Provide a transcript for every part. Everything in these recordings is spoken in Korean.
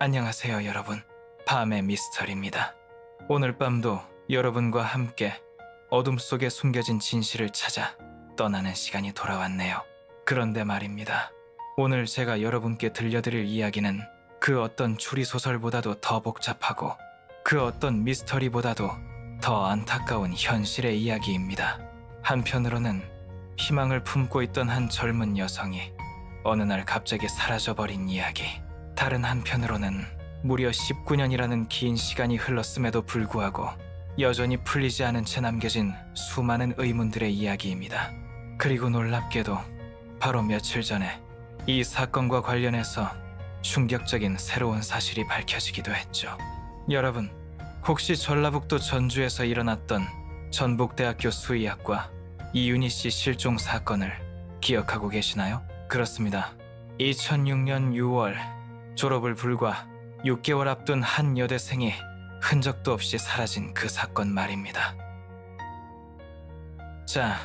안녕하세요, 여러분. 밤의 미스터리입니다. 오늘 밤도 여러분과 함께 어둠 속에 숨겨진 진실을 찾아 떠나는 시간이 돌아왔네요. 그런데 말입니다. 오늘 제가 여러분께 들려드릴 이야기는 그 어떤 추리소설보다도 더 복잡하고 그 어떤 미스터리보다도 더 안타까운 현실의 이야기입니다. 한편으로는 희망을 품고 있던 한 젊은 여성이 어느 날 갑자기 사라져버린 이야기. 다른 한편으로는 무려 19년이라는 긴 시간이 흘렀음에도 불구하고 여전히 풀리지 않은 채 남겨진 수많은 의문들의 이야기입니다. 그리고 놀랍게도 바로 며칠 전에 이 사건과 관련해서 충격적인 새로운 사실이 밝혀지기도 했죠. 여러분, 혹시 전라북도 전주에서 일어났던 전북대학교 수의학과 이윤희 씨 실종 사건을 기억하고 계시나요? 그렇습니다. 2006년 6월 졸업을 불과 6개월 앞둔 한 여대생이 흔적도 없이 사라진 그 사건 말입니다. 자,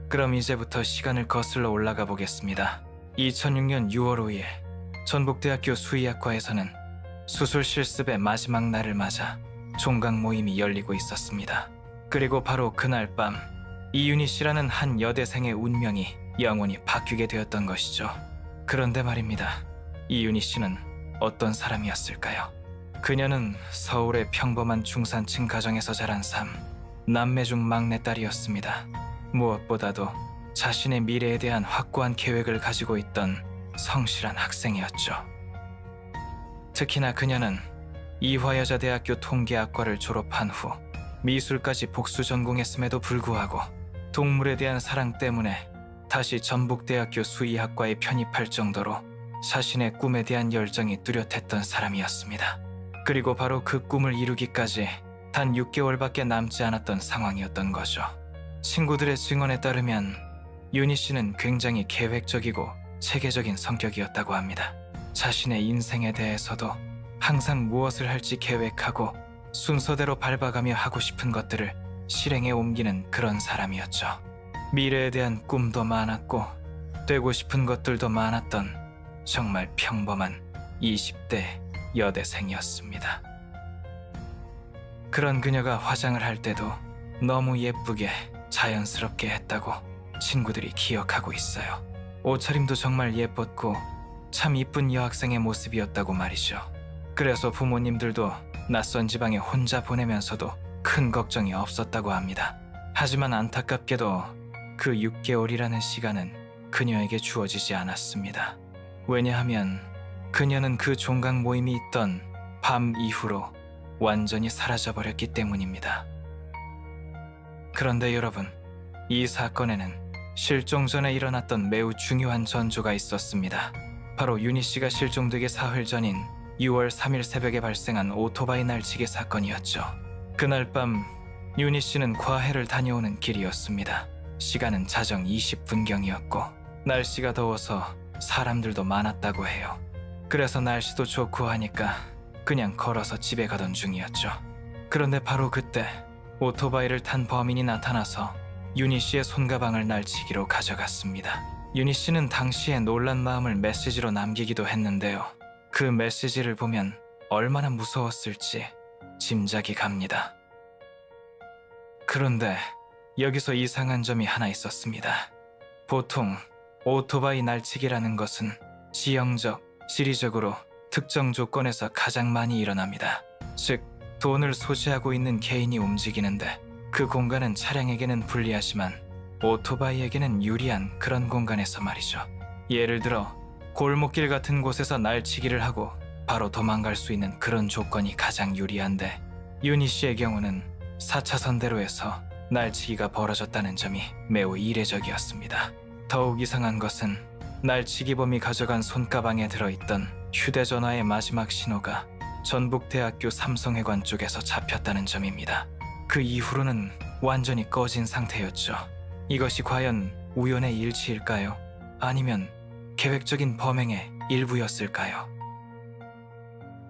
그럼 이제부터 시간을 거슬러 올라가 보겠습니다. 2006년 6월 5일 전북대학교 수의학과에서는 수술 실습의 마지막 날을 맞아 종강 모임이 열리고 있었습니다. 그리고 바로 그날 밤 이윤희 씨라는 한 여대생의 운명이 영원히 바뀌게 되었던 것이죠. 그런데 말입니다. 이윤희 씨는 어떤 사람이었을까요? 그녀는 서울의 평범한 중산층 가정에서 자란 남매 중 막내딸이었습니다. 무엇보다도 자신의 미래에 대한 확고한 계획을 가지고 있던 성실한 학생이었죠. 특히나 그녀는 이화여자대학교 통계학과를 졸업한 후 미술까지 복수 전공했음에도 불구하고 동물에 대한 사랑 때문에 다시 전북대학교 수의학과에 편입할 정도로 자신의 꿈에 대한 열정이 뚜렷했던 사람이었습니다. 그리고 바로 그 꿈을 이루기까지 단 6개월밖에 남지 않았던 상황이었던 거죠. 친구들의 증언에 따르면 윤희 씨는 굉장히 계획적이고 체계적인 성격이었다고 합니다. 자신의 인생에 대해서도 항상 무엇을 할지 계획하고 순서대로 밟아가며 하고 싶은 것들을 실행에 옮기는 그런 사람이었죠. 미래에 대한 꿈도 많았고 되고 싶은 것들도 많았던 정말 평범한 20대 여대생이었습니다. 그런 그녀가 화장을 할 때도 너무 예쁘게 자연스럽게 했다고 친구들이 기억하고 있어요. 옷차림도 정말 예뻤고 참 이쁜 여학생의 모습이었다고 말이죠. 그래서 부모님들도 낯선 지방에 혼자 보내면서도 큰 걱정이 없었다고 합니다. 하지만 안타깝게도 그 6개월이라는 시간은 그녀에게 주어지지 않았습니다. 왜냐하면 그녀는 그 종강 모임이 있던 밤 이후로 완전히 사라져버렸기 때문입니다. 그런데 여러분, 이 사건에는 실종 전에 일어났던 매우 중요한 전조가 있었습니다. 바로 윤희 씨가 실종되기 사흘 전인 6월 3일 새벽에 발생한 오토바이 날치기 사건이었죠. 그날 밤 윤희 씨는 과외를 다녀오는 길이었습니다. 시간은 자정 20분경이었고 날씨가 더워서 사람들도 많았다고 해요. 그래서 날씨도 좋고 하니까 그냥 걸어서 집에 가던 중이었죠. 그런데 바로 그때 오토바이를 탄 범인이 나타나서 윤희 씨의 손가방을 날치기로 가져갔습니다. 윤희 씨는 당시에 놀란 마음을 메시지로 남기기도 했는데요. 그 메시지를 보면 얼마나 무서웠을지 짐작이 갑니다. 그런데 여기서 이상한 점이 하나 있었습니다. 보통 오토바이 날치기라는 것은 지형적, 지리적으로 특정 조건에서 가장 많이 일어납니다. 즉, 돈을 소지하고 있는 개인이 움직이는데 그 공간은 차량에게는 불리하지만 오토바이에게는 유리한 그런 공간에서 말이죠. 예를 들어 골목길 같은 곳에서 날치기를 하고 바로 도망갈 수 있는 그런 조건이 가장 유리한데 윤희 씨의 경우는 4차선 대로에서 날치기가 벌어졌다는 점이 매우 이례적이었습니다. 더욱 이상한 것은 날치기범이 가져간 손가방에 들어있던 휴대전화의 마지막 신호가 전북대학교 삼성회관 쪽에서 잡혔다는 점입니다. 그 이후로는 완전히 꺼진 상태였죠. 이것이 과연 우연의 일치일까요? 아니면 계획적인 범행의 일부였을까요?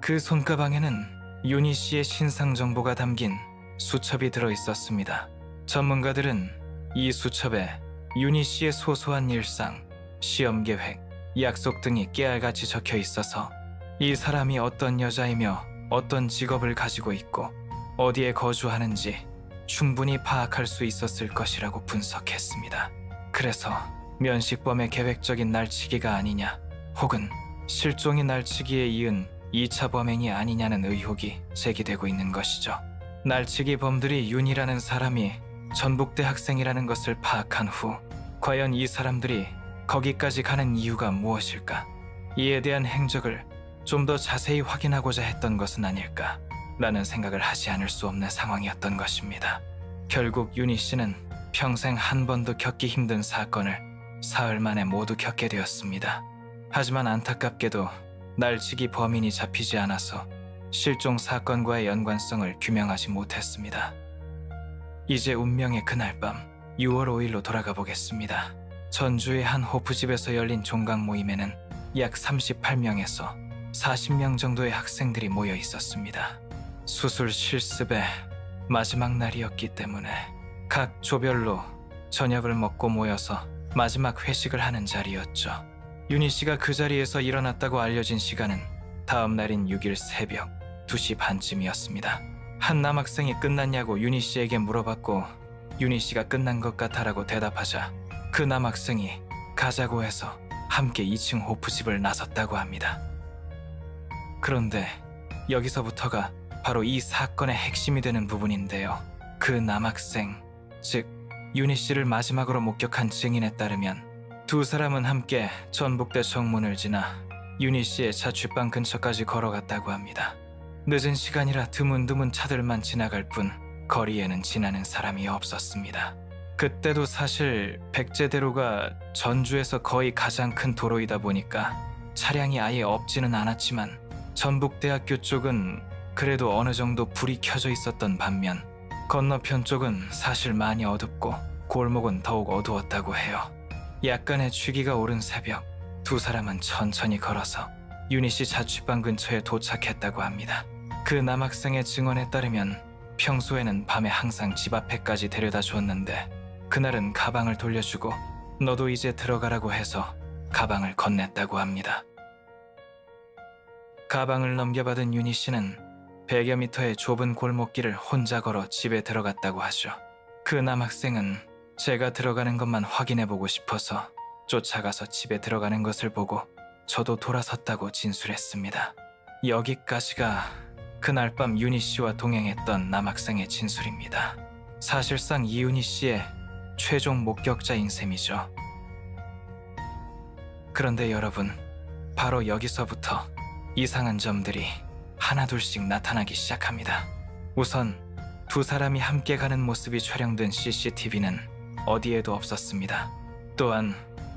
그 손가방에는 윤희 씨의 신상 정보가 담긴 수첩이 들어있었습니다. 전문가들은 이 수첩에 윤희 씨의 소소한 일상, 시험 계획, 약속 등이 깨알같이 적혀 있어서 이 사람이 어떤 여자이며 어떤 직업을 가지고 있고 어디에 거주하는지 충분히 파악할 수 있었을 것이라고 분석했습니다. 그래서 면식범의 계획적인 날치기가 아니냐, 혹은 실종이 날치기에 이은 2차 범행이 아니냐는 의혹이 제기되고 있는 것이죠. 날치기 범들이 윤이라는 사람이 전북대 학생이라는 것을 파악한 후 과연 이 사람들이 거기까지 가는 이유가 무엇일까? 이에 대한 행적을 좀 더 자세히 확인하고자 했던 것은 아닐까 라는 생각을 하지 않을 수 없는 상황이었던 것입니다. 결국 윤희 씨는 평생 한 번도 겪기 힘든 사건을 사흘 만에 모두 겪게 되었습니다. 하지만 안타깝게도 날치기 범인이 잡히지 않아서 실종 사건과의 연관성을 규명하지 못했습니다. 이제 운명의 그날 밤 6월 5일로 돌아가 보겠습니다. 전주의 한 호프집에서 열린 종강 모임에는 약 38명에서 40명 정도의 학생들이 모여 있었습니다. 수술 실습의 마지막 날이었기 때문에 각 조별로 저녁을 먹고 모여서 마지막 회식을 하는 자리였죠. 윤희 씨가 그 자리에서 일어났다고 알려진 시간은 다음 날인 6일 새벽 2시 반쯤이었습니다. 한 남학생이 끝났냐고 윤희 씨에게 물어봤고 윤희 씨가 끝난 것 같아라고 대답하자 그 남학생이 가자고 해서 함께 2층 호프집을 나섰다고 합니다. 그런데 여기서부터가 바로 이 사건의 핵심이 되는 부분인데요. 그 남학생, 즉 윤희 씨를 마지막으로 목격한 증인에 따르면 두 사람은 함께 전북대 정문을 지나 윤희 씨의 자취방 근처까지 걸어갔다고 합니다. 늦은 시간이라 드문드문 차들만 지나갈 뿐 거리에는 지나는 사람이 없었습니다. 그때도 사실 백제대로가 전주에서 거의 가장 큰 도로이다 보니까 차량이 아예 없지는 않았지만 전북대학교 쪽은 그래도 어느 정도 불이 켜져 있었던 반면 건너편 쪽은 사실 많이 어둡고 골목은 더욱 어두웠다고 해요. 약간의 취기가 오른 새벽 두 사람은 천천히 걸어서 윤희 씨 자취방 근처에 도착했다고 합니다. 그 남학생의 증언에 따르면 평소에는 밤에 항상 집 앞에까지 데려다 줬는데 그날은 가방을 돌려주고 너도 이제 들어가라고 해서 가방을 건넸다고 합니다. 가방을 넘겨받은 윤희 씨는 100여 미터의 좁은 골목길을 혼자 걸어 집에 들어갔다고 하죠. 그 남학생은 제가 들어가는 것만 확인해보고 싶어서 쫓아가서 집에 들어가는 것을 보고 저도 돌아섰다고 진술했습니다. 여기까지가 그날 밤 윤희 씨와 동행했던 남학생의 진술입니다. 사실상 이윤희 씨의 최종 목격자인 셈이죠. 그런데 여러분, 바로 여기서부터 이상한 점들이 하나둘씩 나타나기 시작합니다. 우선 두 사람이 함께 가는 모습이 촬영된 CCTV는 어디에도 없었습니다. 또한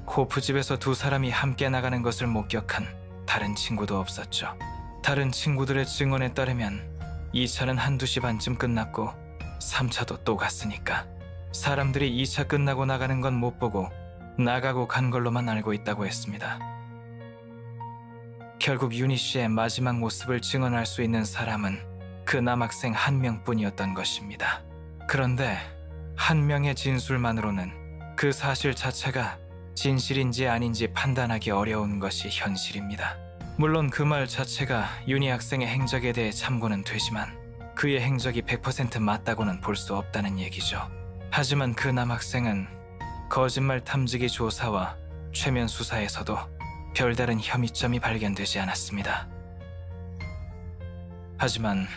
호프집에서 두 사람이 함께 나가는 것을 목격한 다른 친구도 없었죠. 다른 친구들의 증언에 따르면 2차는 1~2시 반쯤 끝났고 3차도 또 갔으니까 사람들이 2차 끝나고 나가는 건 못 보고 나가고 간 걸로만 알고 있다고 했습니다. 결국 윤희 씨의 마지막 모습을 증언할 수 있는 사람은 그 남학생 한 명뿐이었던 것입니다. 그런데 한 명의 진술만으로는 그 사실 자체가 진실인지 아닌지 판단하기 어려운 것이 현실입니다. 물론 그 말 자체가 윤희 학생의 행적에 대해 참고는 되지만 그의 행적이 100% 맞다고는 볼 수 없다는 얘기죠. 하지만 그 남학생은 거짓말 탐지기 조사와 최면 수사에서도 별다른 혐의점이 발견되지 않았습니다. 하지만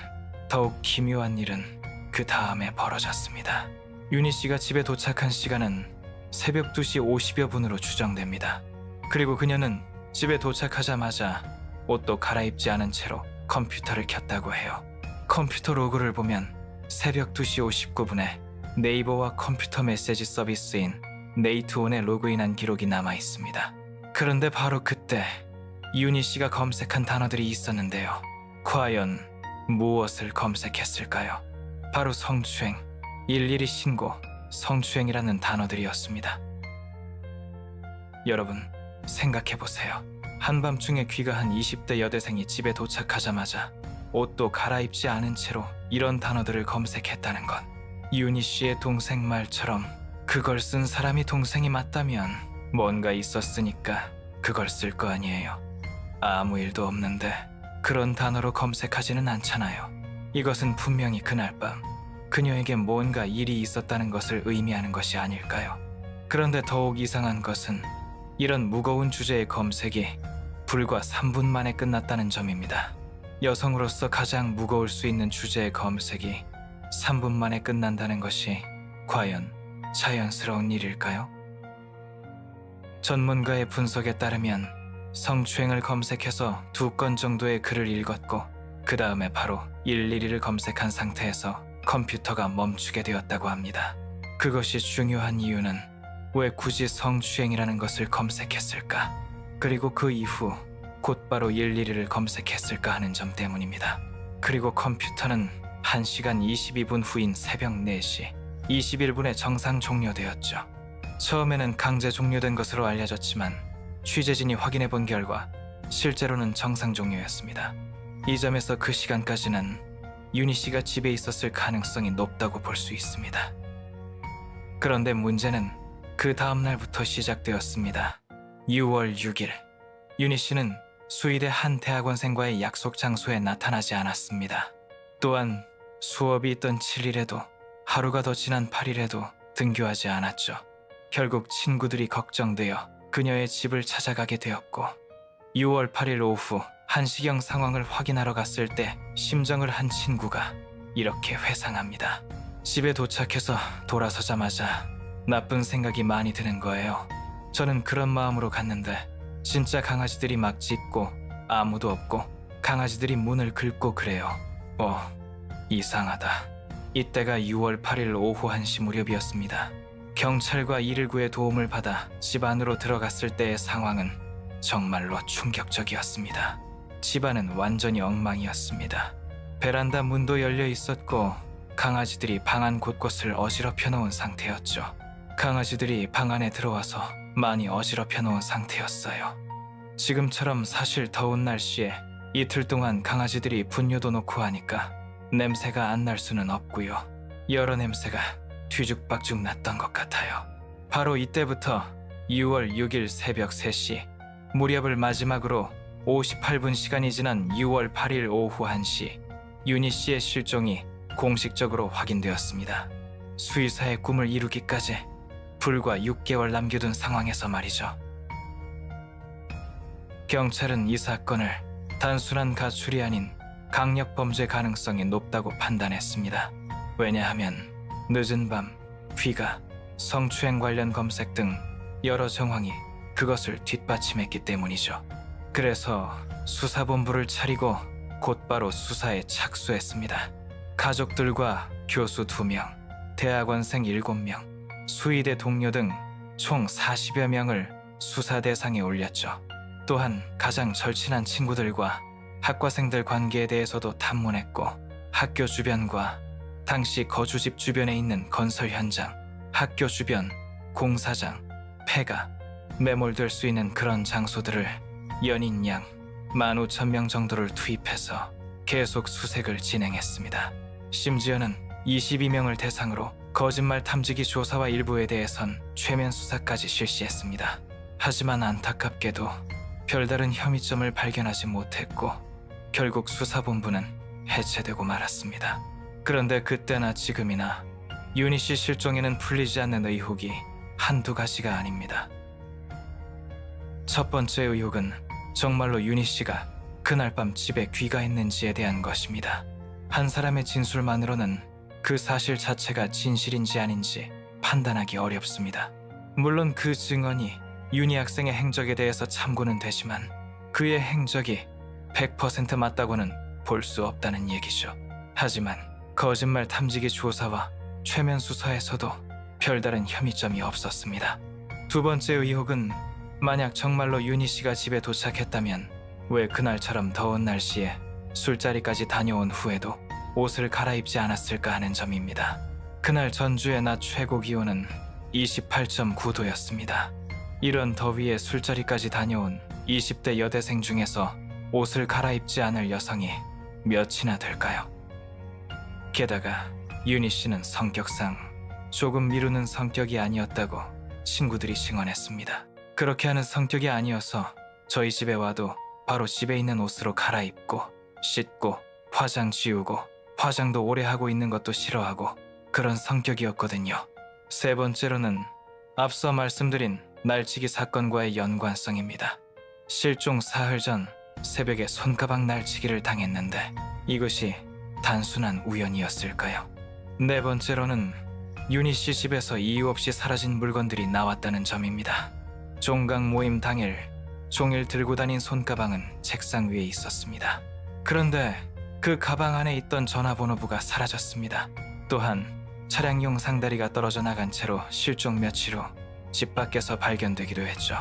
더욱 기묘한 일은 그 다음에 벌어졌습니다. 윤희 씨가 집에 도착한 시간은 새벽 2시 50여 분으로 추정됩니다. 그리고 그녀는 집에 도착하자마자 옷도 갈아입지 않은 채로 컴퓨터를 켰다고 해요. 컴퓨터 로그를 보면 새벽 2시 59분에 네이버와 컴퓨터 메시지 서비스인 네이트온에 로그인한 기록이 남아 있습니다. 그런데 바로 그때 윤희 씨가 검색한 단어들이 있었는데요. 과연 무엇을 검색했을까요? 바로 성추행, 일일이 신고, 성추행이라는 단어들이었습니다. 여러분, 생각해보세요. 한밤중에 귀가한 20대 여대생이 집에 도착하자마자 옷도 갈아입지 않은 채로 이런 단어들을 검색했다는 건 윤희 씨의 동생 말처럼 그걸 쓴 사람이 동생이 맞다면 뭔가 있었으니까 그걸 쓸 거 아니에요. 아무 일도 없는데 그런 단어로 검색하지는 않잖아요. 이것은 분명히 그날 밤 그녀에게 뭔가 일이 있었다는 것을 의미하는 것이 아닐까요? 그런데 더욱 이상한 것은 이런 무거운 주제의 검색이 불과 3분 만에 끝났다는 점입니다. 여성으로서 가장 무거울 수 있는 주제의 검색이 3분 만에 끝난다는 것이 과연 자연스러운 일일까요? 전문가의 분석에 따르면 성추행을 검색해서 2건 정도의 글을 읽었고 그 다음에 바로 112를 검색한 상태에서 컴퓨터가 멈추게 되었다고 합니다. 그것이 중요한 이유는 왜 굳이 성추행이라는 것을 검색했을까? 그리고 그 이후 곧바로 112를 검색했을까 하는 점 때문입니다. 그리고 컴퓨터는 1시간 22분 후인 새벽 4시 21분에 정상 종료되었죠. 처음에는 강제 종료된 것으로 알려졌지만 취재진이 확인해본 결과 실제로는 정상 종료였습니다. 이 점에서 그 시간까지는 윤희 씨가 집에 있었을 가능성이 높다고 볼 수 있습니다. 그런데 문제는 그 다음 날부터 시작되었습니다. 6월 6일 윤희 씨는 수의대 한 대학원생과의 약속 장소에 나타나지 않았습니다. 또한 수업이 있던 7일에도 하루가 더 지난 8일에도 등교하지 않았죠. 결국 친구들이 걱정되어 그녀의 집을 찾아가게 되었고 6월 8일 오후 한시경 상황을 확인하러 갔을 때 심정을 한 친구가 이렇게 회상합니다. 집에 도착해서 돌아서자마자 나쁜 생각이 많이 드는 거예요. 저는 그런 마음으로 갔는데 진짜 강아지들이 막 짖고 아무도 없고 강아지들이 문을 긁고 그래요. 이상하다. 이때가 6월 8일 오후 1시 무렵이었습니다. 경찰과 119의 도움을 받아 집 안으로 들어갔을 때의 상황은 정말로 충격적이었습니다. 집안은 완전히 엉망이었습니다. 베란다 문도 열려 있었고 강아지들이 방 안 곳곳을 어지럽혀 놓은 상태였죠. 강아지들이 방 안에 들어와서 많이 어지럽혀 놓은 상태였어요. 지금처럼 사실 더운 날씨에 이틀 동안 강아지들이 분유도 놓고 하니까 냄새가 안 날 수는 없고요. 여러 냄새가 뒤죽박죽 났던 것 같아요. 바로 이때부터 6월 6일 새벽 3시 무렵을 마지막으로 58분 시간이 지난 6월 8일 오후 1시 윤희 씨의 실종이 공식적으로 확인되었습니다. 수의사의 꿈을 이루기까지 불과 6개월 남겨둔 상황에서 말이죠. 경찰은 이 사건을 단순한 가출이 아닌 강력 범죄 가능성이 높다고 판단했습니다. 왜냐하면 늦은 밤, 귀가, 성추행 관련 검색 등 여러 정황이 그것을 뒷받침했기 때문이죠. 그래서 수사본부를 차리고 곧바로 수사에 착수했습니다. 가족들과 교수 2명, 대학원생 7명, 수의대 동료 등 총 40여 명을 수사 대상에 올렸죠. 또한 가장 절친한 친구들과 학과생들 관계에 대해서도 탐문했고 학교 주변과 당시 거주집 주변에 있는 건설 현장, 학교 주변, 공사장, 폐가, 매몰될 수 있는 그런 장소들을 연인 양 15,000명 정도를 투입해서 계속 수색을 진행했습니다. 심지어는 22명을 대상으로 거짓말 탐지기 조사와 일부에 대해선 최면 수사까지 실시했습니다. 하지만 안타깝게도 별다른 혐의점을 발견하지 못했고 결국 수사본부는 해체되고 말았습니다. 그런데 그때나 지금이나 윤희 씨 실종에는 풀리지 않는 의혹이 한두 가지가 아닙니다. 첫 번째 의혹은 정말로 윤희 씨가 그날 밤 집에 귀가했는지에 대한 것입니다. 한 사람의 진술만으로는 그 사실 자체가 진실인지 아닌지 판단하기 어렵습니다. 물론 그 증언이 윤희 학생의 행적에 대해서 참고는 되지만 그의 행적이 100% 맞다고는 볼 수 없다는 얘기죠. 하지만 거짓말 탐지기 조사와 최면 수사에서도 별다른 혐의점이 없었습니다. 두 번째 의혹은 만약 정말로 윤희 씨가 집에 도착했다면 왜 그날처럼 더운 날씨에 술자리까지 다녀온 후에도 옷을 갈아입지 않았을까 하는 점입니다. 그날 전주의 낮 최고 기온은 28.9도였습니다. 이런 더위에 술자리까지 다녀온 20대 여대생 중에서 옷을 갈아입지 않을 여성이 몇이나 될까요? 게다가 윤희 씨는 성격상 조금 미루는 성격이 아니었다고 친구들이 증언했습니다. 그렇게 하는 성격이 아니어서 저희 집에 와도 바로 집에 있는 옷으로 갈아입고 씻고 화장 지우고 화장도 오래 하고 있는 것도 싫어하고 그런 성격이었거든요. 세 번째로는 앞서 말씀드린 날치기 사건과의 연관성입니다. 실종 사흘 전 새벽에 손가방 날치기를 당했는데 이것이 단순한 우연이었을까요? 네 번째로는 윤희 씨 집에서 이유 없이 사라진 물건들이 나왔다는 점입니다. 종강 모임 당일 종일 들고 다닌 손가방은 책상 위에 있었습니다. 그런데 그 가방 안에 있던 전화번호부가 사라졌습니다. 또한 차량용 상다리가 떨어져 나간 채로 실종 며칠 후 집 밖에서 발견되기도 했죠.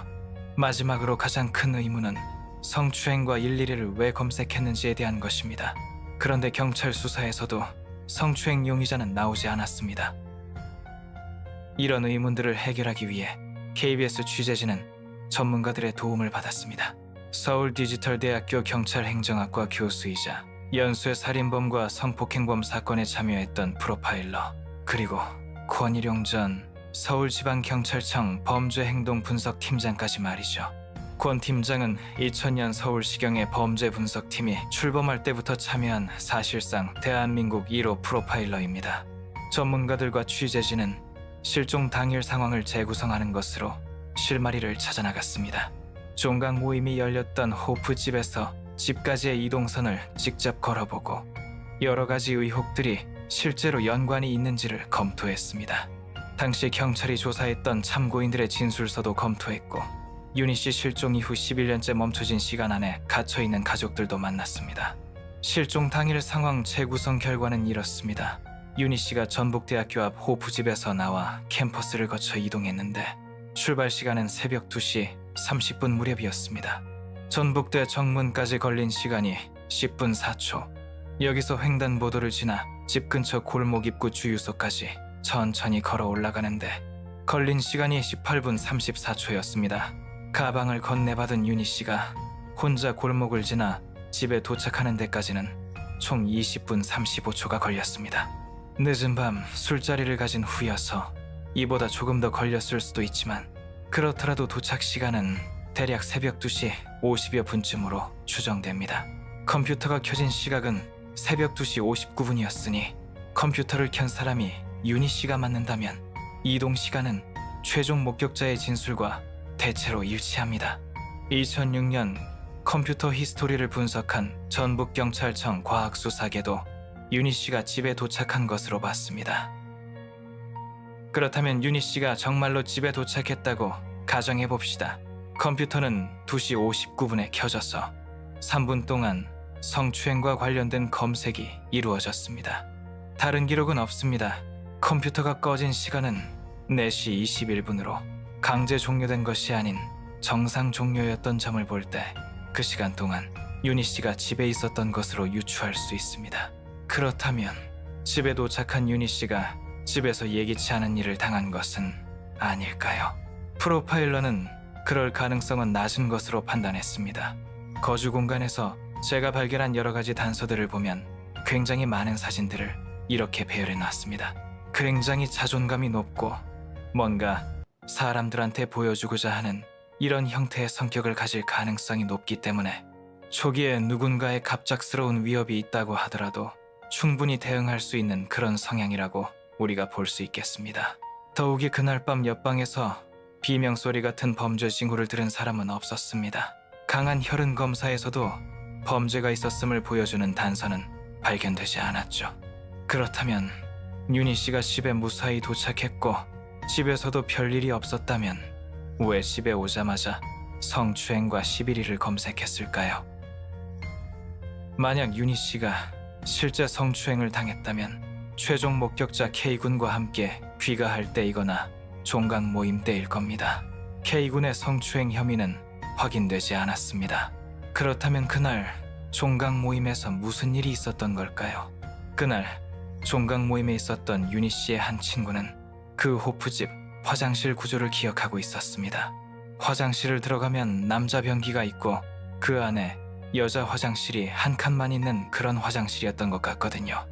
마지막으로 가장 큰 의문은 성추행과 일일이를 왜 검색했는지에 대한 것입니다. 그런데 경찰 수사에서도 성추행 용의자는 나오지 않았습니다. 이런 의문들을 해결하기 위해 KBS 취재진은 전문가들의 도움을 받았습니다. 서울디지털대학교 경찰행정학과 교수이자 연수의 살인범과 성폭행범 사건에 참여했던 프로파일러, 그리고 권일용 전 서울지방경찰청 범죄행동분석팀장까지 말이죠. 권 팀장은 2000년 서울시경의 범죄분석팀이 출범할 때부터 참여한 사실상 대한민국 1호 프로파일러입니다. 전문가들과 취재진은 실종 당일 상황을 재구성하는 것으로 실마리를 찾아나갔습니다. 종강 모임이 열렸던 호프집에서 집까지의 이동선을 직접 걸어보고 여러 가지 의혹들이 실제로 연관이 있는지를 검토했습니다. 당시 경찰이 조사했던 참고인들의 진술서도 검토했고 윤희 씨 실종 이후 11년째 멈춰진 시간 안에 갇혀있는 가족들도 만났습니다. 실종 당일 상황 재구성 결과는 이렇습니다. 윤희 씨가 전북대학교 앞 호프집에서 나와 캠퍼스를 거쳐 이동했는데 출발 시간은 새벽 2시 30분 무렵이었습니다. 전북대 정문까지 걸린 시간이 10분 4초. 여기서 횡단보도를 지나 집 근처 골목 입구 주유소까지 천천히 걸어 올라가는데 걸린 시간이 18분 34초였습니다. 가방을 건네받은 윤희 씨가 혼자 골목을 지나 집에 도착하는 데까지는 총 20분 35초가 걸렸습니다. 늦은 밤 술자리를 가진 후여서 이보다 조금 더 걸렸을 수도 있지만 그렇더라도 도착 시간은 대략 새벽 2시 50여 분쯤으로 추정됩니다. 컴퓨터가 켜진 시각은 새벽 2시 59분이었으니 컴퓨터를 켠 사람이 윤희 씨가 맞는다면 이동 시간은 최종 목격자의 진술과 대체로 일치합니다. 2006년 컴퓨터 히스토리를 분석한 전북경찰청 과학수사계도 윤희 씨가 집에 도착한 것으로 봤습니다. 그렇다면 윤희 씨가 정말로 집에 도착했다고 가정해봅시다. 컴퓨터는 2시 59분에 켜져서 3분 동안 성추행과 관련된 검색이 이루어졌습니다. 다른 기록은 없습니다. 컴퓨터가 꺼진 시간은 4시 21분으로 강제 종료된 것이 아닌 정상 종료였던 점을 볼 때 그 시간 동안 윤희 씨가 집에 있었던 것으로 유추할 수 있습니다. 그렇다면 집에 도착한 윤희 씨가 집에서 예기치 않은 일을 당한 것은 아닐까요? 프로파일러는 그럴 가능성은 낮은 것으로 판단했습니다. 거주 공간에서 제가 발견한 여러 가지 단서들을 보면 굉장히 많은 사진들을 이렇게 배열해 놨습니다. 굉장히 자존감이 높고 뭔가 사람들한테 보여주고자 하는 이런 형태의 성격을 가질 가능성이 높기 때문에 초기에 누군가의 갑작스러운 위협이 있다고 하더라도 충분히 대응할 수 있는 그런 성향이라고 우리가 볼 수 있겠습니다. 더욱이 그날 밤 옆방에서 비명소리 같은 범죄 징후를 들은 사람은 없었습니다. 강한 혈흔 검사에서도 범죄가 있었음을 보여주는 단서는 발견되지 않았죠. 그렇다면 윤희 씨가 집에 무사히 도착했고 집에서도 별일이 없었다면 왜 집에 오자마자 성추행과 11일을 검색했을까요? 만약 윤희 씨가 실제 성추행을 당했다면 최종 목격자 K군과 함께 귀가할 때이거나 종강 모임 때일 겁니다. K군의 성추행 혐의는 확인되지 않았습니다. 그렇다면 그날 종강 모임에서 무슨 일이 있었던 걸까요? 그날 종강 모임에 있었던 윤희 씨의 한 친구는 그 호프집 화장실 구조를 기억하고 있었습니다. 화장실을 들어가면 남자 변기가 있고 그 안에 여자 화장실이 한 칸만 있는 그런 화장실이었던 것 같거든요.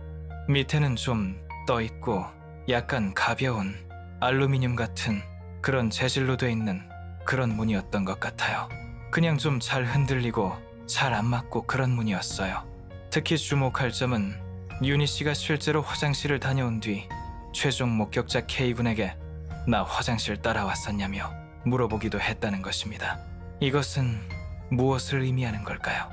밑에는 좀 떠있고 약간 가벼운 알루미늄 같은 그런 재질로 돼 있는 그런 문이었던 것 같아요. 그냥 좀 잘 흔들리고 잘 안 맞고 그런 문이었어요. 특히 주목할 점은 윤희 씨가 실제로 화장실을 다녀온 뒤 최종 목격자 K군에게 나 화장실 따라왔었냐며 물어보기도 했다는 것입니다. 이것은 무엇을 의미하는 걸까요?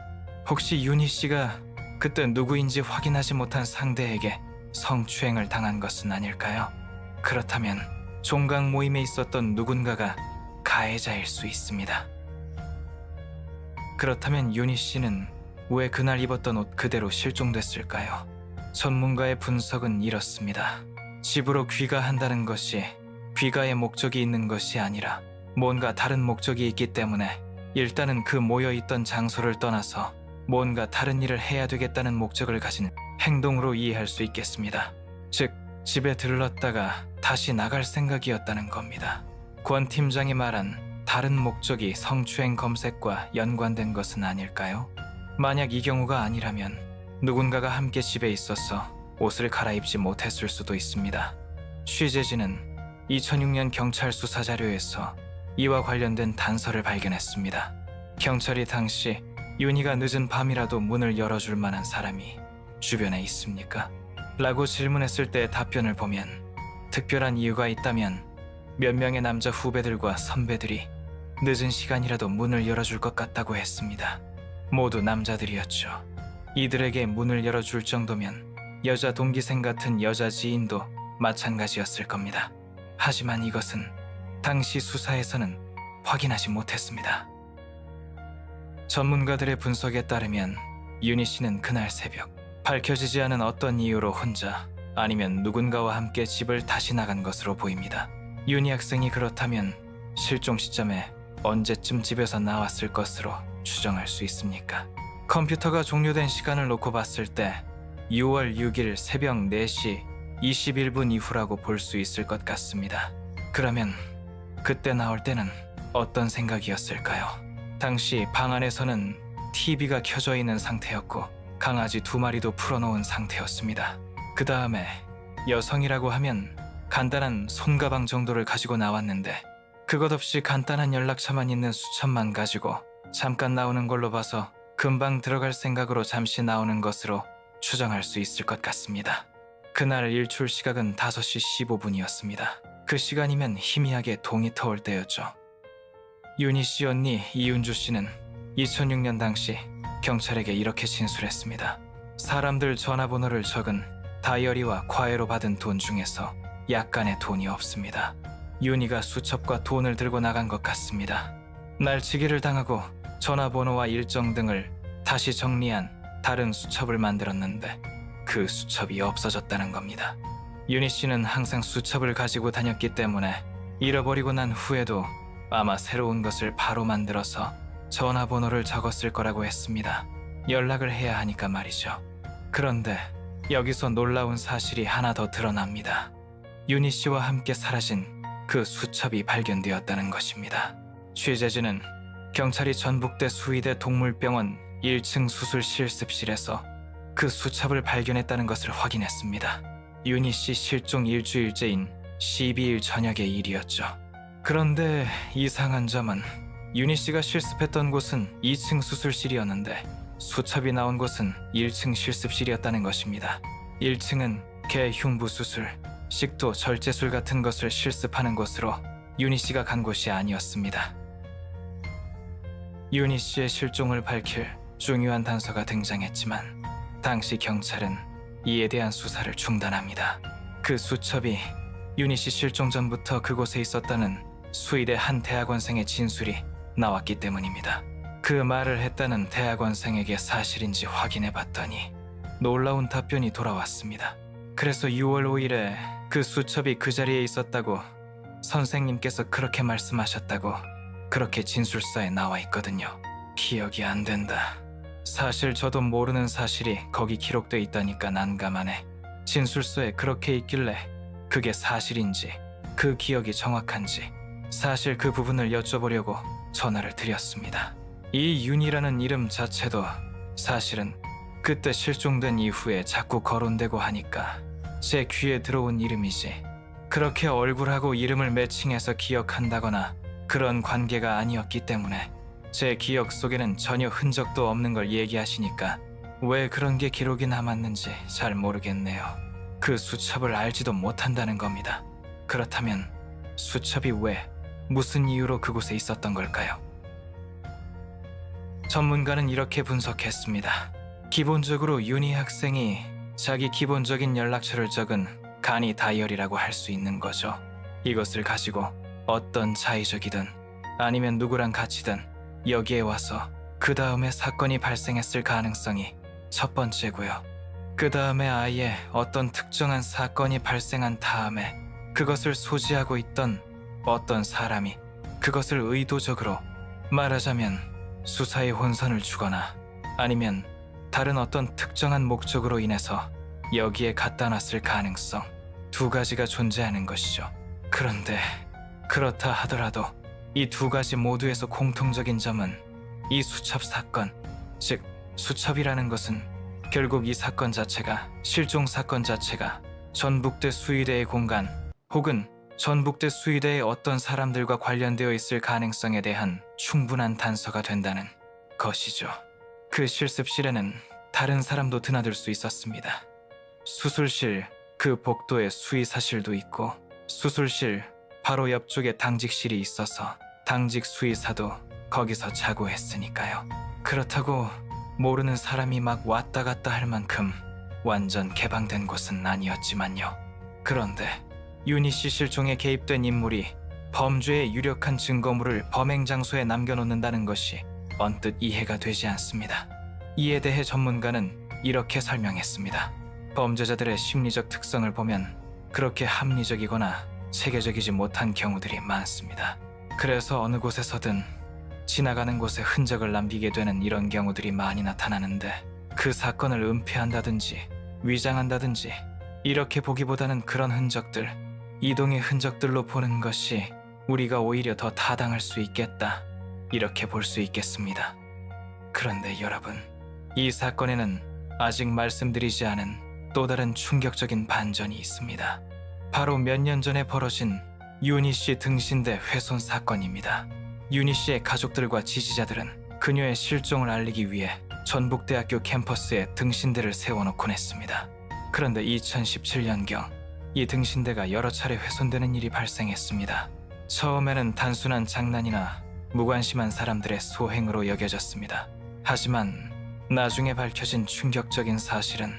혹시 윤희 씨가 그때 누구인지 확인하지 못한 상대에게 성추행을 당한 것은 아닐까요? 그렇다면 종강 모임에 있었던 누군가가 가해자일 수 있습니다. 그렇다면 윤희 씨는 왜 그날 입었던 옷 그대로 실종됐을까요? 전문가의 분석은 이렇습니다. 집으로 귀가한다는 것이 귀가의 목적이 있는 것이 아니라 뭔가 다른 목적이 있기 때문에 일단은 그 모여있던 장소를 떠나서 뭔가 다른 일을 해야 되겠다는 목적을 가진 행동으로 이해할 수 있겠습니다. 즉, 집에 들렀다가 다시 나갈 생각이었다는 겁니다. 권 팀장이 말한 다른 목적이 성추행 검색과 연관된 것은 아닐까요? 만약 이 경우가 아니라면 누군가가 함께 집에 있어서 옷을 갈아입지 못했을 수도 있습니다. 취재진은 2006년 경찰 수사 자료에서 이와 관련된 단서를 발견했습니다. 경찰이 당시 윤희가 늦은 밤이라도 문을 열어줄 만한 사람이 주변에 있습니까? 라고 질문했을 때의 답변을 보면 특별한 이유가 있다면 몇 명의 남자 후배들과 선배들이 늦은 시간이라도 문을 열어줄 것 같다고 했습니다. 모두 남자들이었죠. 이들에게 문을 열어줄 정도면 여자 동기생 같은 여자 지인도 마찬가지였을 겁니다. 하지만 이것은 당시 수사에서는 확인하지 못했습니다. 전문가들의 분석에 따르면 윤희 씨는 그날 새벽 밝혀지지 않은 어떤 이유로 혼자 아니면 누군가와 함께 집을 다시 나간 것으로 보입니다. 윤희 학생이 그렇다면 실종 시점에 언제쯤 집에서 나왔을 것으로 추정할 수 있습니까? 컴퓨터가 종료된 시간을 놓고 봤을 때 6월 6일 새벽 4시 21분 이후라고 볼 수 있을 것 같습니다. 그러면 그때 나올 때는 어떤 생각이었을까요? 당시 방 안에서는 TV가 켜져 있는 상태였고 강아지 2마리도 풀어놓은 상태였습니다. 그 다음에 여성이라고 하면 간단한 손가방 정도를 가지고 나왔는데 그것 없이 간단한 연락처만 있는 수첩만 가지고 잠깐 나오는 걸로 봐서 금방 들어갈 생각으로 잠시 나오는 것으로 추정할 수 있을 것 같습니다. 그날 일출 시각은 5시 15분이었습니다. 그 시간이면 희미하게 동이 터올 때였죠. 윤희 씨 언니 이윤주 씨는 2006년 당시 경찰에게 이렇게 진술했습니다. 사람들 전화번호를 적은 다이어리와 과외로 받은 돈 중에서 약간의 돈이 없습니다. 윤희가 수첩과 돈을 들고 나간 것 같습니다. 날치기를 당하고 전화번호와 일정 등을 다시 정리한 다른 수첩을 만들었는데 그 수첩이 없어졌다는 겁니다. 윤희 씨는 항상 수첩을 가지고 다녔기 때문에 잃어버리고 난 후에도 아마 새로운 것을 바로 만들어서 전화번호를 적었을 거라고 했습니다. 연락을 해야 하니까 말이죠. 그런데 여기서 놀라운 사실이 하나 더 드러납니다. 윤희 씨와 함께 사라진 그 수첩이 발견되었다는 것입니다. 취재진은 경찰이 전북대 수의대 동물병원 1층 수술 실습실에서 그 수첩을 발견했다는 것을 확인했습니다. 윤희 씨 실종 일주일째인 12일 저녁의 일이었죠. 그런데 이상한 점은 윤희 씨가 실습했던 곳은 2층 수술실이었는데 수첩이 나온 곳은 1층 실습실이었다는 것입니다. 1층은 개 흉부 수술, 식도, 절제술 같은 것을 실습하는 곳으로 윤희 씨가 간 곳이 아니었습니다. 윤희 씨의 실종을 밝힐 중요한 단서가 등장했지만 당시 경찰은 이에 대한 수사를 중단합니다. 그 수첩이 윤희 씨 실종 전부터 그곳에 있었다는 수의대 한 대학원생의 진술이 나왔기 때문입니다. 그 말을 했다는 대학원생에게 사실인지 확인해봤더니 놀라운 답변이 돌아왔습니다. 그래서 6월 5일에 그 수첩이 그 자리에 있었다고 선생님께서 그렇게 말씀하셨다고 그렇게 진술서에 나와 있거든요. 기억이 안 된다. 사실 저도 모르는 사실이 거기 기록돼 있다니까 난감하네. 진술서에 그렇게 있길래 그게 사실인지 그 기억이 정확한지 사실 그 부분을 여쭤보려고 전화를 드렸습니다. 이 윤이라는 이름 자체도 사실은 그때 실종된 이후에 자꾸 거론되고 하니까 제 귀에 들어온 이름이지 그렇게 얼굴하고 이름을 매칭해서 기억한다거나 그런 관계가 아니었기 때문에 제 기억 속에는 전혀 흔적도 없는 걸 얘기하시니까 왜 그런 게 기록이 남았는지 잘 모르겠네요. 그 수첩을 알지도 못한다는 겁니다. 그렇다면 수첩이 왜, 무슨 이유로 그곳에 있었던 걸까요? 전문가는 이렇게 분석했습니다. 기본적으로 윤희 학생이 자기 기본적인 연락처를 적은 간이 다이어리라고 할 수 있는 거죠. 이것을 가지고 어떤 자의적이든 아니면 누구랑 같이든 여기에 와서 그 다음에 사건이 발생했을 가능성이 첫 번째고요. 그 다음에 아예 어떤 특정한 사건이 발생한 다음에 그것을 소지하고 있던 어떤 사람이 그것을 의도적으로, 말하자면 수사에 혼선을 주거나 아니면 다른 어떤 특정한 목적으로 인해서 여기에 갖다 놨을 가능성, 두 가지가 존재하는 것이죠. 그런데 그렇다 하더라도 이 두 가지 모두에서 공통적인 점은 이 수첩 사건, 즉 수첩이라는 것은 결국 이 사건 자체가, 실종 사건 자체가 전북대 수의대의 공간 혹은 전북대 수의대의 어떤 사람들과 관련되어 있을 가능성에 대한 충분한 단서가 된다는 것이죠. 그 실습실에는 다른 사람도 드나들 수 있었습니다. 수술실 그 복도에 수의사실도 있고 수술실 바로 옆쪽에 당직실이 있어서 당직 수의사도 거기서 자고 했으니까요. 그렇다고 모르는 사람이 막 왔다 갔다 할 만큼 완전 개방된 곳은 아니었지만요. 그런데 윤희 씨 실종에 개입된 인물이 범죄의 유력한 증거물을 범행 장소에 남겨놓는다는 것이 언뜻 이해가 되지 않습니다. 이에 대해 전문가는 이렇게 설명했습니다. 범죄자들의 심리적 특성을 보면 그렇게 합리적이거나 체계적이지 못한 경우들이 많습니다. 그래서 어느 곳에서든 지나가는 곳에 흔적을 남기게 되는 이런 경우들이 많이 나타나는데, 그 사건을 은폐한다든지 위장한다든지 이렇게 보기보다는 그런 흔적들, 이동의 흔적들로 보는 것이 우리가 오히려 더 타당할 수 있겠다, 이렇게 볼 수 있겠습니다. 그런데 여러분, 이 사건에는 아직 말씀드리지 않은 또 다른 충격적인 반전이 있습니다. 바로 몇 년 전에 벌어진 윤희 씨 등신대 훼손 사건입니다. 윤희 씨의 가족들과 지지자들은 그녀의 실종을 알리기 위해 전북대학교 캠퍼스에 등신대를 세워놓곤 했습니다. 그런데 2017년경 이 등신대가 여러 차례 훼손되는 일이 발생했습니다. 처음에는 단순한 장난이나 무관심한 사람들의 소행으로 여겨졌습니다. 하지만 나중에 밝혀진 충격적인 사실은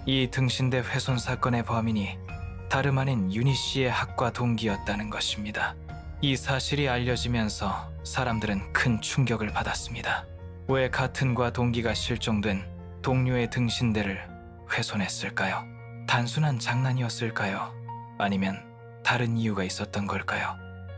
이 등신대 훼손 사건의 범인이 다름 아닌 윤희 씨의 학과 동기였다는 것입니다. 이 사실이 알려지면서 사람들은 큰 충격을 받았습니다. 왜 같은 과 동기가 실종된 동료의 등신대를 훼손했을까요? 단순한 장난이었을까요? 아니면 다른 이유가 있었던 걸까요?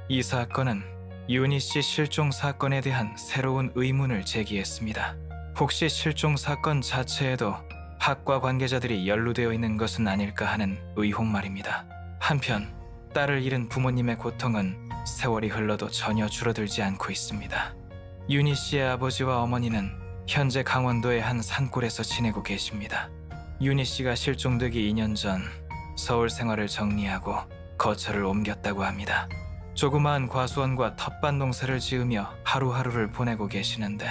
이 사건은 윤희 씨 실종 사건에 대한 새로운 의문을 제기했습니다. 혹시 실종 사건 자체에도 학과 관계자들이 연루되어 있는 것은 아닐까 하는 의혹 말입니다. 한편 딸을 잃은 부모님의 고통은 세월이 흘러도 전혀 줄어들지 않고 있습니다. 윤희 씨의 아버지와 어머니는 현재 강원도의 한 산골에서 지내고 계십니다. 윤희 씨가 실종되기 2년 전 서울 생활을 정리하고 거처를 옮겼다고 합니다. 조그마한 과수원과 텃밭 농사를 지으며 하루하루를 보내고 계시는데,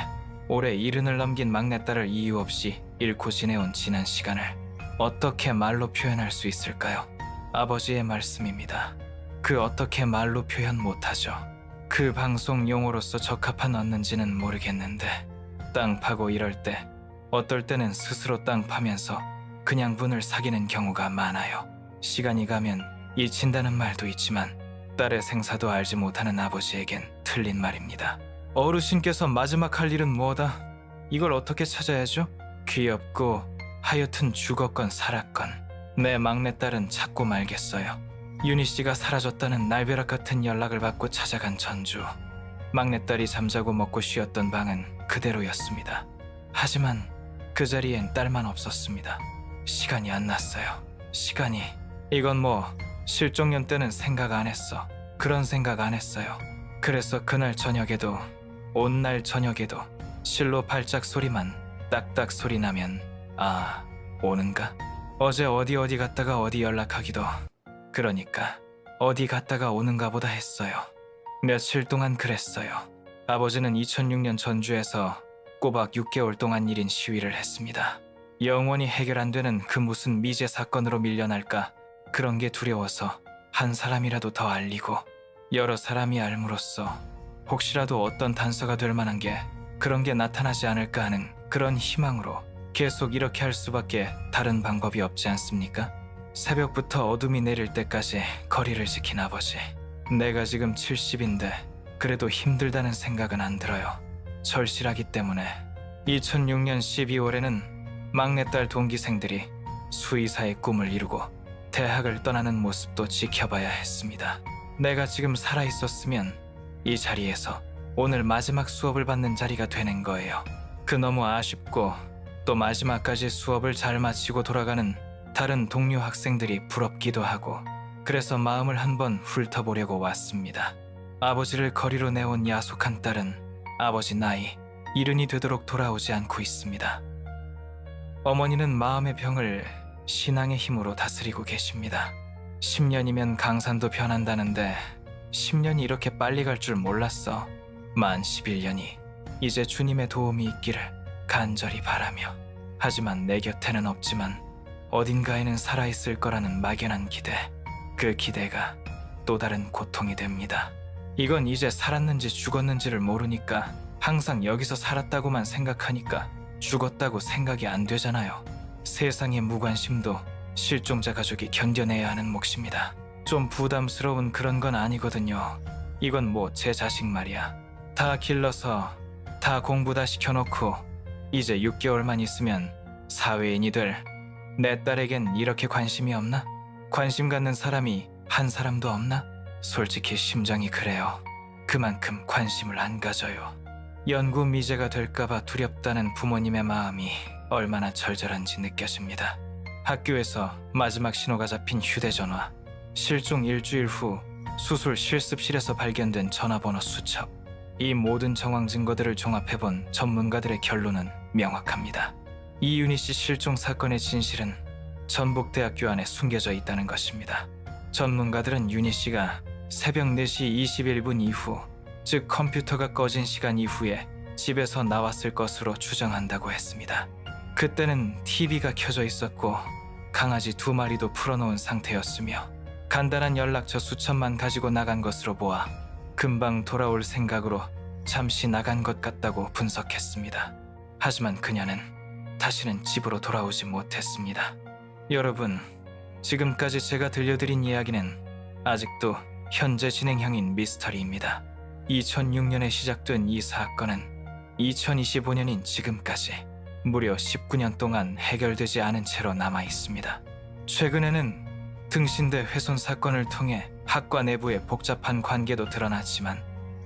올해 70을 넘긴 막내딸을 이유 없이 잃고 지내온 지난 시간을 어떻게 말로 표현할 수 있을까요? 아버지의 말씀입니다. 그 어떻게 말로 표현 못하죠. 그 방송 용어로서 적합한 얻는지는 모르겠는데, 땅 파고 이럴 때 어떨 때는 스스로 땅 파면서 그냥 분을 사귀는 경우가 많아요. 시간이 가면 잊힌다는 말도 있지만 딸의 생사도 알지 못하는 아버지에겐 틀린 말입니다. 어르신께서 마지막 할 일은 뭐다? 이걸 어떻게 찾아야죠? 귀엽고 하여튼 죽었건 살았건 내 막내딸은 찾고 말겠어요. 윤희 씨가 사라졌다는 날벼락 같은 연락을 받고 찾아간 전주. 막내딸이 잠자고 먹고 쉬었던 방은 그대로였습니다. 하지만 그 자리엔 딸만 없었습니다. 시간이 안 났어요. 시간이. 이건 뭐 실종년 때는 생각 안 했어. 그런 생각 안 했어요. 그래서 그날 저녁에도, 온 날 저녁에도 실로 발작 소리만 딱딱 소리 나면 아, 오는가? 어제 어디 갔다가 어디 연락하기도, 그러니까 어디 갔다가 오는가 보다 했어요. 며칠 동안 그랬어요. 아버지는 2006년 전주에서 꼬박 6개월 동안 1인 시위를 했습니다. 영원히 해결 안 되는 그 무슨 미제 사건으로 밀려날까 그런 게 두려워서 한 사람이라도 더 알리고 여러 사람이 알므로써 혹시라도 어떤 단서가 될 만한 게 그런 게 나타나지 않을까 하는 그런 희망으로 계속 이렇게 할 수밖에 다른 방법이 없지 않습니까? 새벽부터 어둠이 내릴 때까지 거리를 지킨 아버지. 내가 지금 70인데 그래도 힘들다는 생각은 안 들어요. 절실하기 때문에 2006년 12월에는 막내딸 동기생들이 수의사의 꿈을 이루고 대학을 떠나는 모습도 지켜봐야 했습니다. 내가 지금 살아있었으면 이 자리에서 오늘 마지막 수업을 받는 자리가 되는 거예요. 그 너무 아쉽고 또 마지막까지 수업을 잘 마치고 돌아가는 다른 동료 학생들이 부럽기도 하고 그래서 마음을 한번 훑어보려고 왔습니다. 아버지를 거리로 내온 야속한 딸은 아버지 나이 70이 되도록 돌아오지 않고 있습니다. 어머니는 마음의 병을 신앙의 힘으로 다스리고 계십니다. 10년이면 강산도 변한다는데 10년이 이렇게 빨리 갈 줄 몰랐어. 만 11년이 이제 주님의 도움이 있기를 간절히 바라며 하지만 내 곁에는 없지만 어딘가에는 살아있을 거라는 막연한 기대. 그 기대가 또 다른 고통이 됩니다. 이건 이제 살았는지 죽었는지를 모르니까 항상 여기서 살았다고만 생각하니까 죽었다고 생각이 안 되잖아요. 세상의 무관심도 실종자 가족이 견뎌내야 하는 몫입니다. 좀 부담스러운 그런 건 아니거든요. 이건 뭐 제 자식 말이야. 다 길러서 다 공부 다 시켜놓고 이제 6개월만 있으면 사회인이 될 내 딸에겐 이렇게 관심이 없나? 관심 갖는 사람이 한 사람도 없나? 솔직히 심정이 그래요. 그만큼 관심을 안 가져요. 연구 미제가 될까봐 두렵다는 부모님의 마음이 얼마나 절절한지 느껴집니다. 학교에서 마지막 신호가 잡힌 휴대전화, 실종 일주일 후 수술 실습실에서 발견된 전화번호 수첩. 이 모든 정황 증거들을 종합해본 전문가들의 결론은 명확합니다. 이윤희 씨 실종 사건의 진실은 전북대학교 안에 숨겨져 있다는 것입니다. 전문가들은 윤희 씨가 새벽 4시 21분 이후, 즉 컴퓨터가 꺼진 시간 이후에 집에서 나왔을 것으로 추정한다고 했습니다. 그때는 TV가 켜져 있었고 강아지 2마리도 풀어놓은 상태였으며 간단한 연락처 수첩만 가지고 나간 것으로 보아 금방 돌아올 생각으로 잠시 나간 것 같다고 분석했습니다. 하지만 그녀는 다시는 집으로 돌아오지 못했습니다. 여러분, 지금까지 제가 들려드린 이야기는 아직도 현재 진행형인 미스터리입니다. 2006년에 시작된 이 사건은 2025년인 지금까지 무려 19년 동안 해결되지 않은 채로 남아 있습니다. 최근에는 등신대 훼손 사건을 통해 학과 내부의 복잡한 관계도 드러났지만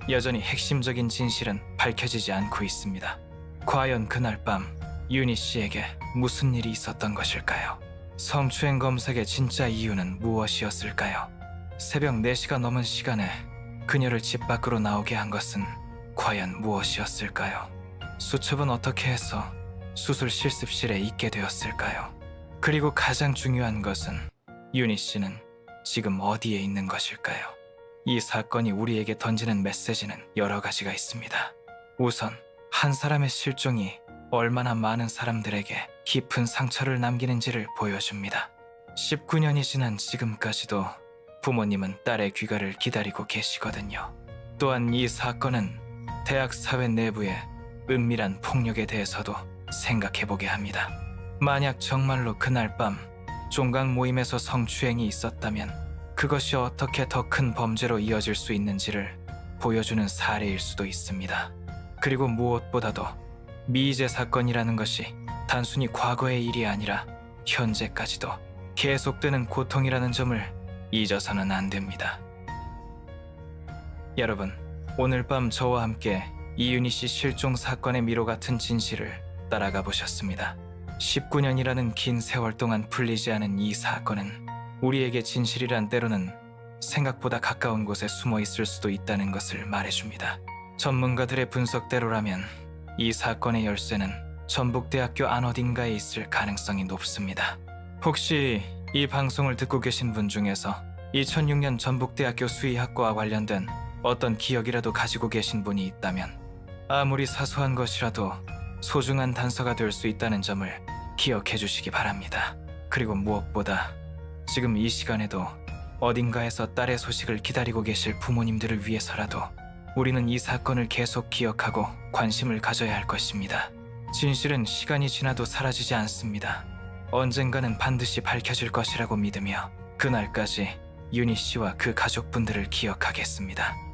여전히 핵심적인 진실은 밝혀지지 않고 있습니다. 과연 그날 밤 윤희 씨에게 무슨 일이 있었던 것일까요? 성추행 검색의 진짜 이유는 무엇이었을까요? 새벽 4시가 넘은 시간에 그녀를 집 밖으로 나오게 한 것은 과연 무엇이었을까요? 수첩은 어떻게 해서 수술 실습실에 있게 되었을까요? 그리고 가장 중요한 것은 윤희 씨는 지금 어디에 있는 것일까요? 이 사건이 우리에게 던지는 메시지는 여러 가지가 있습니다. 우선 한 사람의 실종이 얼마나 많은 사람들에게 깊은 상처를 남기는지를 보여줍니다. 19년이 지난 지금까지도 부모님은 딸의 귀가를 기다리고 계시거든요. 또한 이 사건은 대학 사회 내부의 은밀한 폭력에 대해서도 생각해보게 합니다. 만약 정말로 그날 밤 종강 모임에서 성추행이 있었다면 그것이 어떻게 더 큰 범죄로 이어질 수 있는지를 보여주는 사례일 수도 있습니다. 그리고 무엇보다도 미제 사건이라는 것이 단순히 과거의 일이 아니라 현재까지도 계속되는 고통이라는 점을 잊어서는 안 됩니다. 여러분, 오늘 밤 저와 함께 이윤희 씨 실종 사건의 미로 같은 진실을 따라가 보셨습니다. 19년이라는 긴 세월 동안 풀리지 않은 이 사건은 우리에게 진실이란 때로는 생각보다 가까운 곳에 숨어 있을 수도 있다는 것을 말해줍니다. 전문가들의 분석대로라면 이 사건의 열쇠는 전북대학교 안 어딘가에 있을 가능성이 높습니다. 혹시 이 방송을 듣고 계신 분 중에서 2006년 전북대학교 수의학과와 관련된 어떤 기억이라도 가지고 계신 분이 있다면 아무리 사소한 것이라도 소중한 단서가 될 수 있다는 점을 기억해 주시기 바랍니다. 그리고 무엇보다 지금 이 시간에도 어딘가에서 딸의 소식을 기다리고 계실 부모님들을 위해서라도 우리는 이 사건을 계속 기억하고 관심을 가져야 할 것입니다. 진실은 시간이 지나도 사라지지 않습니다. 언젠가는 반드시 밝혀질 것이라고 믿으며 그날까지 유니 씨와 그 가족분들을 기억하겠습니다.